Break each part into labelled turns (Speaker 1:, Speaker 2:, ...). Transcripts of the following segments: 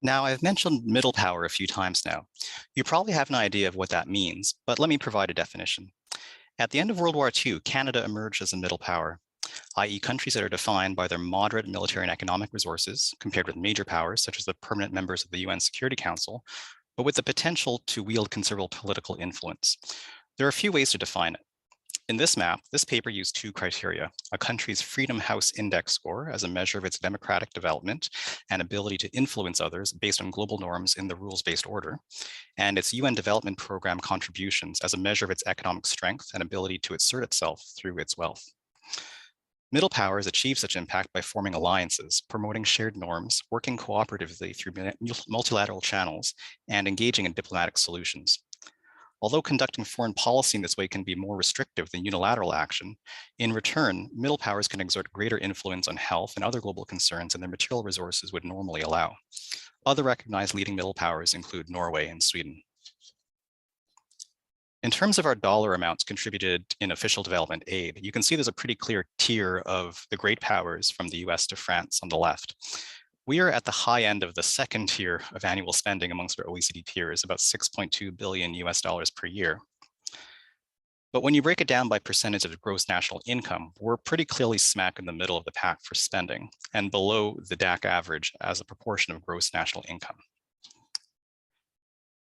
Speaker 1: Now, I've mentioned middle power a few times now. You probably have an idea of what that means, but let me provide a definition. At the end of World War II, Canada emerged as a middle power, i.e. countries that are defined by their moderate military and economic resources compared with major powers, such as the permanent members of the UN Security Council, but with the potential to wield considerable political influence. There are a few ways to define it. In this map, this paper used two criteria: a country's Freedom House Index score as a measure of its democratic development and ability to influence others based on global norms in the rules-based order, and its UN Development Program contributions as a measure of its economic strength and ability to assert itself through its wealth. Middle powers achieve such impact by forming alliances, promoting shared norms, working cooperatively through multilateral channels, and engaging in diplomatic solutions. Although conducting foreign policy in this way can be more restrictive than unilateral action, in return, middle powers can exert greater influence on health and other global concerns than their material resources would normally allow. Other recognized leading middle powers include Norway and Sweden. In terms of our dollar amounts contributed in official development aid, you can see there's a pretty clear tier of the great powers from the US to France on the left. We are at the high end of the second tier of annual spending amongst our OECD peers, about 6.2 billion US dollars per year. But when you break it down by percentage of gross national income, we're pretty clearly smack in the middle of the pack for spending and below the DAC average as a proportion of gross national income.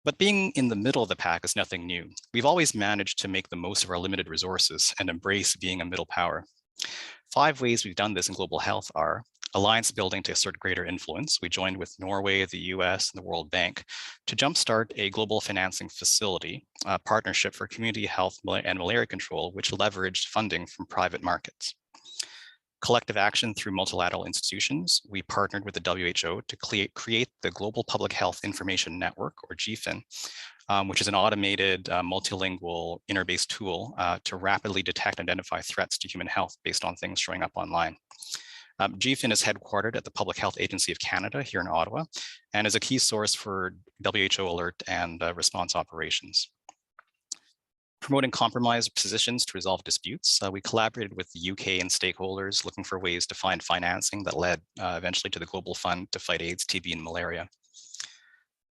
Speaker 1: But being in the middle of the pack is nothing new. We've always managed to make the most of our limited resources and embrace being a middle power. 5 ways we've done this in global health are alliance building to assert greater influence. We joined with Norway, the US, and the World Bank to jumpstart a global financing facility, a partnership for community health and malaria control, which leveraged funding from private markets. Collective action through multilateral institutions. We partnered with the WHO to create the Global Public Health Information Network, or GFIN, which is an automated multilingual inter-based tool to rapidly detect and identify threats to human health based on things showing up online. GFIN is headquartered at the Public Health Agency of Canada here in Ottawa and is a key source for WHO alert and response operations. Promoting compromise positions to resolve disputes. We collaborated with the UK and stakeholders looking for ways to find financing that led eventually to the Global Fund to fight AIDS, TB, and malaria.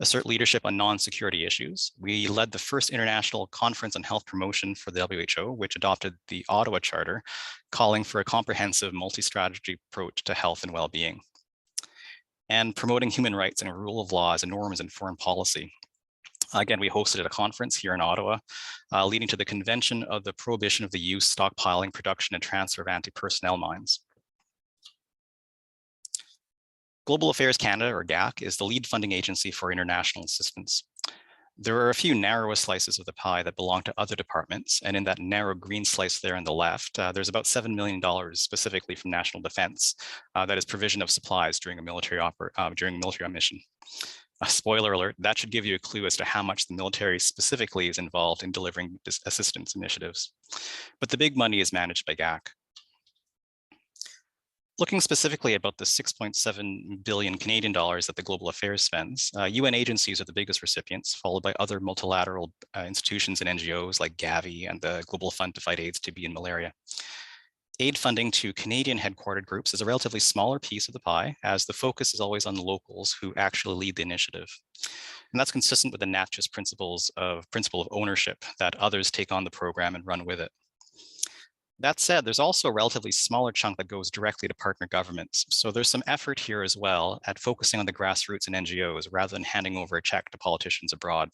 Speaker 1: Assert leadership on non-security issues. We led the first international conference on health promotion for the WHO, which adopted the Ottawa Charter, calling for a comprehensive multi-strategy approach to health and well-being. And promoting human rights and rule of law as norms in foreign policy. Again, we hosted a conference here in Ottawa, leading to the convention of the prohibition of the use, stockpiling, production, and transfer of anti-personnel mines. Global Affairs Canada, or GAC, is the lead funding agency for international assistance. There are a few narrower slices of the pie that belong to other departments, and in that narrow green slice there on the left, there's about $7 million specifically from national defense, that is provision of supplies during a military mission. A spoiler alert, that should give you a clue as to how much the military specifically is involved in delivering assistance initiatives. But the big money is managed by GAC. Looking specifically about the 6.7 billion Canadian dollars that the Global Affairs spends, UN agencies are the biggest recipients, followed by other multilateral institutions and NGOs like Gavi and the Global Fund to Fight AIDS, TB, and Malaria. Aid funding to Canadian headquartered groups is a relatively smaller piece of the pie, as the focus is always on the locals who actually lead the initiative. And that's consistent with the NATCH's principle of ownership, that others take on the program and run with it. That said, there's also a relatively smaller chunk that goes directly to partner governments. So there's some effort here as well at focusing on the grassroots and NGOs rather than handing over a check to politicians abroad.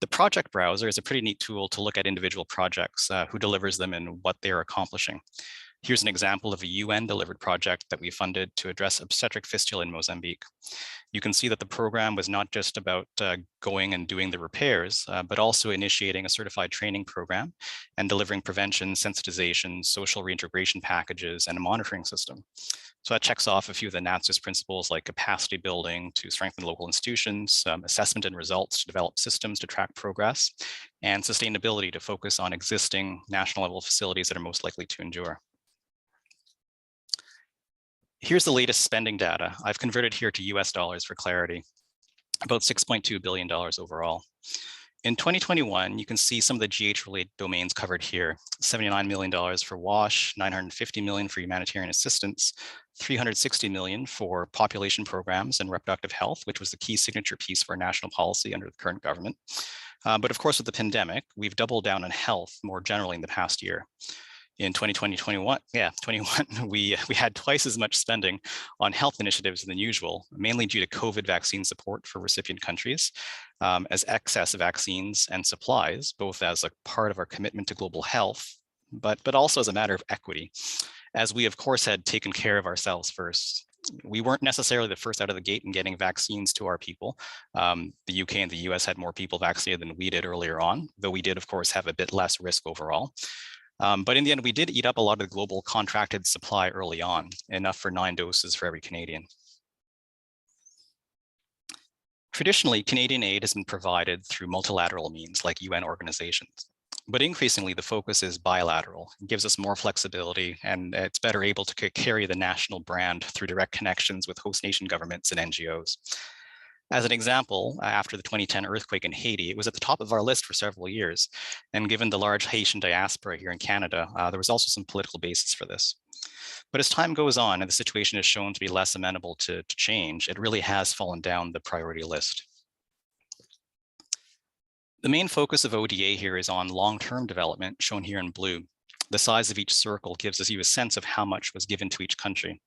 Speaker 1: The project browser is a pretty neat tool to look at individual projects, who delivers them and what they are accomplishing. Here's an example of a UN-delivered project that we funded to address obstetric fistula in Mozambique. You can see that the program was not just about going and doing the repairs, but also initiating a certified training program and delivering prevention, sensitization, social reintegration packages, and a monitoring system. So that checks off a few of the NATCH's principles like capacity building to strengthen local institutions, assessment and results to develop systems to track progress, and sustainability to focus on existing national level facilities that are most likely to endure. Here's the latest spending data. I've converted here to US dollars for clarity, about $6.2 billion overall. In 2021, you can see some of the GH-related domains covered here: $79 million for WASH, $950 million for humanitarian assistance, $360 million for population programs and reproductive health, which was the key signature piece for national policy under the current government. But of course, with the pandemic, we've doubled down on health more generally in the past year. In 2021, we had twice as much spending on health initiatives than usual, mainly due to COVID vaccine support for recipient countries, as excess vaccines and supplies, both as a part of our commitment to global health, but also as a matter of equity, as we of course had taken care of ourselves first. We weren't necessarily the first out of the gate in getting vaccines to our people. The UK and the US had more people vaccinated than we did earlier on, though we did of course have a bit less risk overall. But in the end, we did eat up a lot of the global contracted supply early on, enough for 9 doses for every Canadian. Traditionally, Canadian aid has been provided through multilateral means like UN organizations. But increasingly, the focus is bilateral. It gives us more flexibility, and it's better able to carry the national brand through direct connections with host nation governments and NGOs. As an example, after the 2010 earthquake in Haiti, it was at the top of our list for several years. And given the large Haitian diaspora here in Canada, there was also some political basis for this. But as time goes on and the situation is shown to be less amenable to change, it really has fallen down the priority list. The main focus of ODA here is on long-term development, shown here in blue. The size of each circle gives you a sense of how much was given to each country.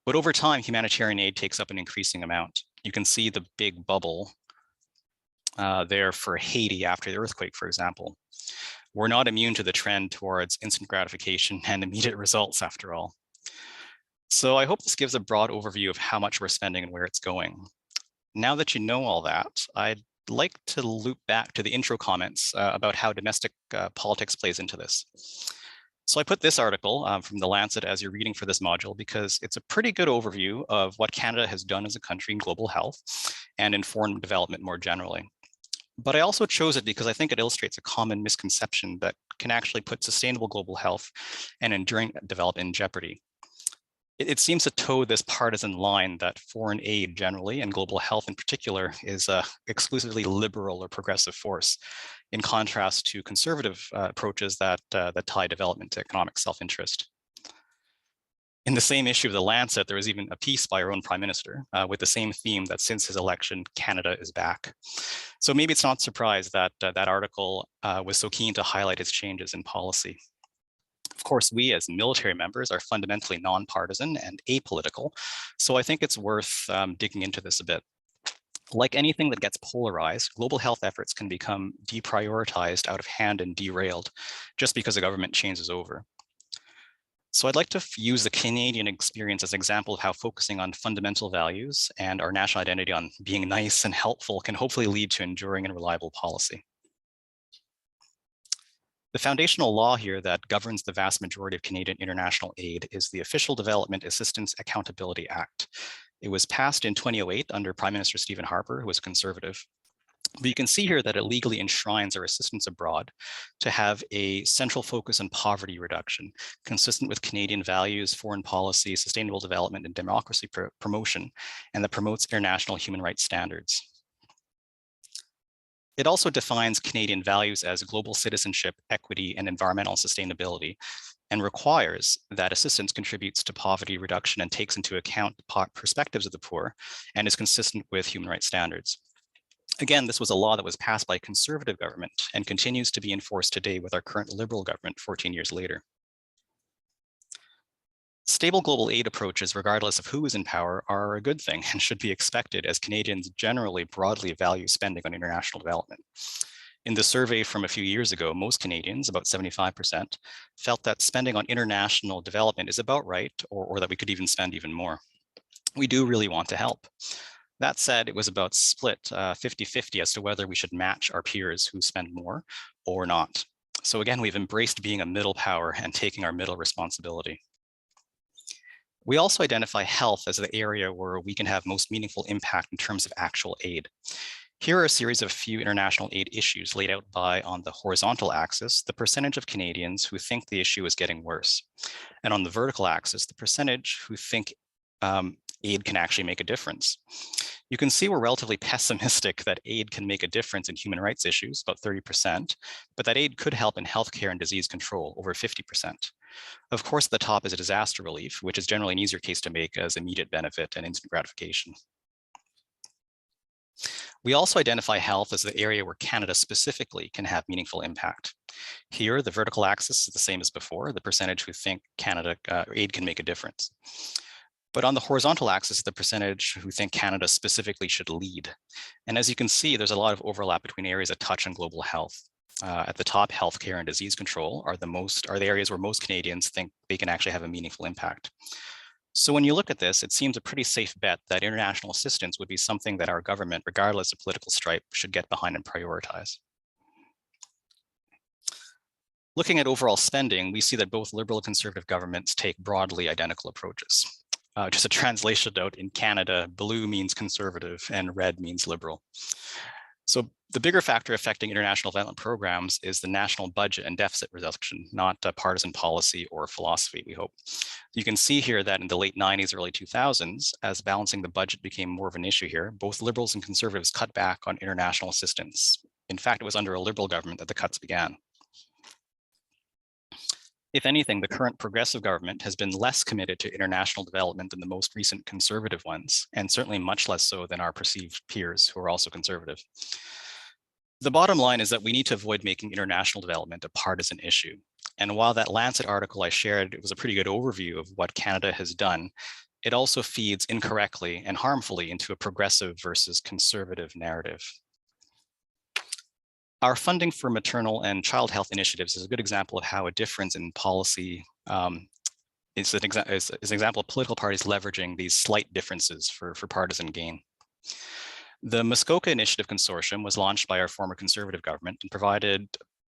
Speaker 1: But over time, humanitarian aid takes up an increasing amount. You can see the big bubble there for Haiti after the earthquake, for example. We're not immune to the trend towards instant gratification and immediate results, after all. So I hope this gives a broad overview of how much we're spending and where it's going. Now that you know all that, I'd like to loop back to the intro comments about how domestic politics plays into this. So I put this article from The Lancet as you're reading for this module because it's a pretty good overview of what Canada has done as a country in global health and in foreign development more generally. But I also chose it because I think it illustrates a common misconception that can actually put sustainable global health and enduring development in jeopardy. It seems to toe this partisan line that foreign aid generally and global health in particular is a exclusively liberal or progressive force, in contrast to conservative approaches that tie development to economic self-interest. In the same issue of The Lancet, there was even a piece by our own Prime Minister with the same theme that since his election, Canada is back. So maybe it's not surprised that that article was so keen to highlight its changes in policy. Of course, we as military members are fundamentally nonpartisan and apolitical, so I think it's worth digging into this a bit. Like anything that gets polarized, global health efforts can become deprioritized, out of hand, and derailed just because the government changes over. So I'd like to use the Canadian experience as an example of how focusing on fundamental values and our national identity on being nice and helpful can hopefully lead to enduring and reliable policy. The foundational law here that governs the vast majority of Canadian international aid is the Official Development Assistance Accountability Act. It was passed in 2008 under Prime Minister Stephen Harper, who was a conservative. But you can see here that it legally enshrines our assistance abroad to have a central focus on poverty reduction, consistent with Canadian values, foreign policy, sustainable development, and democracy promotion, and that promotes international human rights standards. It also defines Canadian values as global citizenship, equity, and environmental sustainability, and requires that assistance contributes to poverty reduction and takes into account the perspectives of the poor and is consistent with human rights standards. Again, this was a law that was passed by a conservative government and continues to be enforced today with our current liberal government 14 years later. Stable global aid approaches, regardless of who is in power, are a good thing and should be expected as Canadians generally broadly value spending on international development. In the survey from a few years ago, most Canadians, about 75%, felt that spending on international development is about right, or that we could even spend even more. We do really want to help. That said, it was about split 50-50 as to whether we should match our peers who spend more or not. So again, we've embraced being a middle power and taking our middle responsibility. We also identify health as the area where we can have most meaningful impact in terms of actual aid. Here are a series of few international aid issues laid out by, on the horizontal axis, the percentage of Canadians who think the issue is getting worse. And on the vertical axis, the percentage who think aid can actually make a difference. You can see we're relatively pessimistic that aid can make a difference in human rights issues, about 30%, but that aid could help in healthcare and disease control, over 50%. Of course, the top is a disaster relief, which is generally an easier case to make as immediate benefit and instant gratification. We also identify health as the area where Canada specifically can have meaningful impact. Here, the vertical axis is the same as before, the percentage who think Canada aid can make a difference. But on the horizontal axis, the percentage who think Canada specifically should lead. And as you can see, there's a lot of overlap between areas that touch on global health. At the top, healthcare and disease control are the areas where most Canadians think they can actually have a meaningful impact. So when you look at this, it seems a pretty safe bet that international assistance would be something that our government, regardless of political stripe, should get behind and prioritize. Looking at overall spending, we see that both Liberal and Conservative governments take broadly identical approaches. Just a translation note, in Canada, blue means Conservative and red means Liberal. So the bigger factor affecting international development programs is the national budget and deficit reduction, not partisan policy or philosophy, we hope. You can see here that in the late 90s, early 2000s, as balancing the budget became more of an issue here, both Liberals and Conservatives cut back on international assistance. In fact, it was under a Liberal government that the cuts began. If anything, the current Progressive government has been less committed to international development than the most recent Conservative ones, and certainly much less so than our perceived peers who are also Conservative. The bottom line is that we need to avoid making international development a partisan issue. And while that Lancet article I shared, it was a pretty good overview of what Canada has done, it also feeds incorrectly and harmfully into a progressive versus conservative narrative. Our funding for maternal and child health initiatives is a good example of how a difference in policy is an example of political parties leveraging these slight differences for partisan gain. The Muskoka Initiative Consortium was launched by our former Conservative government and provided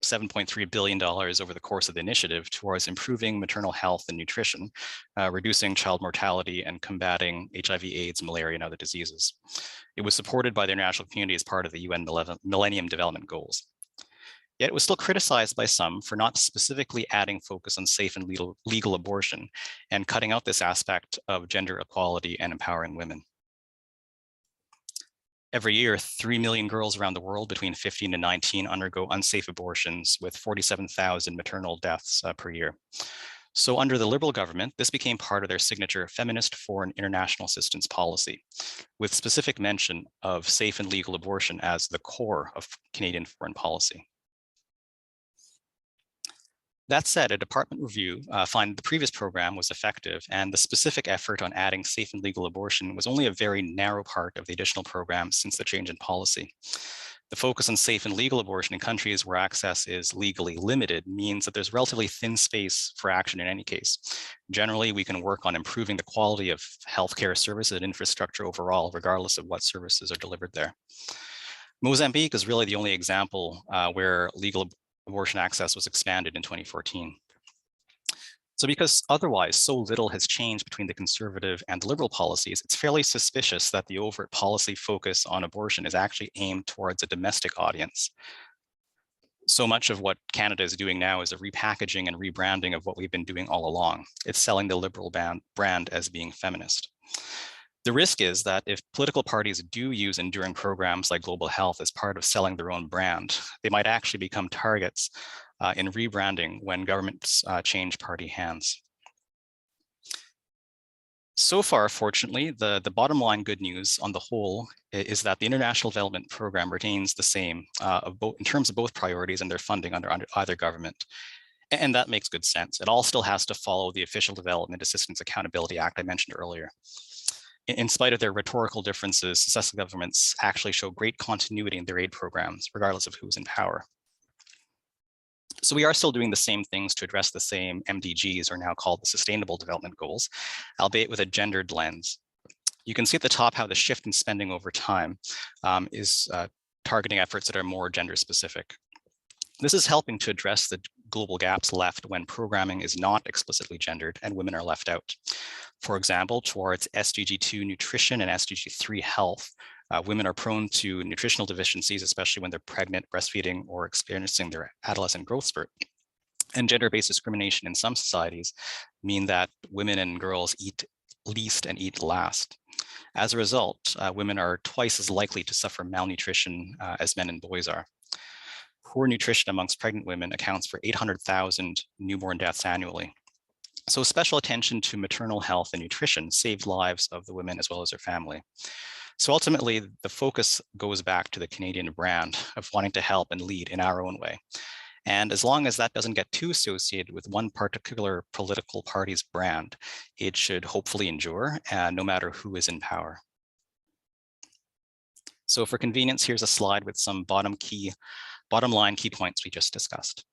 Speaker 1: $7.3 billion over the course of the initiative towards improving maternal health and nutrition, reducing child mortality, and combating HIV, AIDS, malaria, and other diseases. It was supported by the international community as part of the UN Millennium Development Goals. Yet it was still criticized by some for not specifically adding focus on safe and legal abortion and cutting out this aspect of gender equality and empowering women. Every year, 3 million girls around the world between 15 and 19 undergo unsafe abortions, with 47,000 maternal deaths per year. So under the Liberal government, this became part of their signature feminist foreign international assistance policy, with specific mention of safe and legal abortion as the core of Canadian foreign policy. That said, a department review found the previous program was effective, and the specific effort on adding safe and legal abortion was only a very narrow part of the additional program since the change in policy. The focus on safe and legal abortion in countries where access is legally limited means that there's relatively thin space for action in any case. Generally, we can work on improving the quality of healthcare services and infrastructure overall, regardless of what services are delivered there. Mozambique is really the only example where legal abortion access was expanded in 2014. So because otherwise so little has changed between the Conservative and the Liberal policies, it's fairly suspicious that the overt policy focus on abortion is actually aimed towards a domestic audience. So much of what Canada is doing now is a repackaging and rebranding of what we've been doing all along. It's selling the Liberal brand as being feminist. The risk is that if political parties do use enduring programs like global health as part of selling their own brand, they might actually become targets in rebranding when governments change party hands. So far, fortunately, the bottom line good news on the whole is that the International Development Program retains the same in terms of both priorities and their funding under either government. And that makes good sense. It all still has to follow the Official Development Assistance Accountability Act I mentioned earlier. In spite of their rhetorical differences, successive governments actually show great continuity in their aid programs, regardless of who's in power. So we are still doing the same things to address the same MDGs, or now called the Sustainable Development Goals, albeit with a gendered lens. You can see at the top how the shift in spending over time is targeting efforts that are more gender specific. This is helping to address the global gaps left when programming is not explicitly gendered and women are left out. For example, towards SDG 2 nutrition and SDG 3 health, women are prone to nutritional deficiencies, especially when they're pregnant, breastfeeding, or experiencing their adolescent growth spurt. And gender-based discrimination in some societies mean that women and girls eat least and eat last. As a result, women are twice as likely to suffer malnutrition as men and boys are. Poor nutrition amongst pregnant women accounts for 800,000 newborn deaths annually. So special attention to maternal health and nutrition saved lives of the women as well as their family. So ultimately, the focus goes back to the Canadian brand of wanting to help and lead in our own way. And as long as that doesn't get too associated with one particular political party's brand, it should hopefully endure, no matter who is in power. So for convenience, here's a slide with some bottom line key points we just discussed.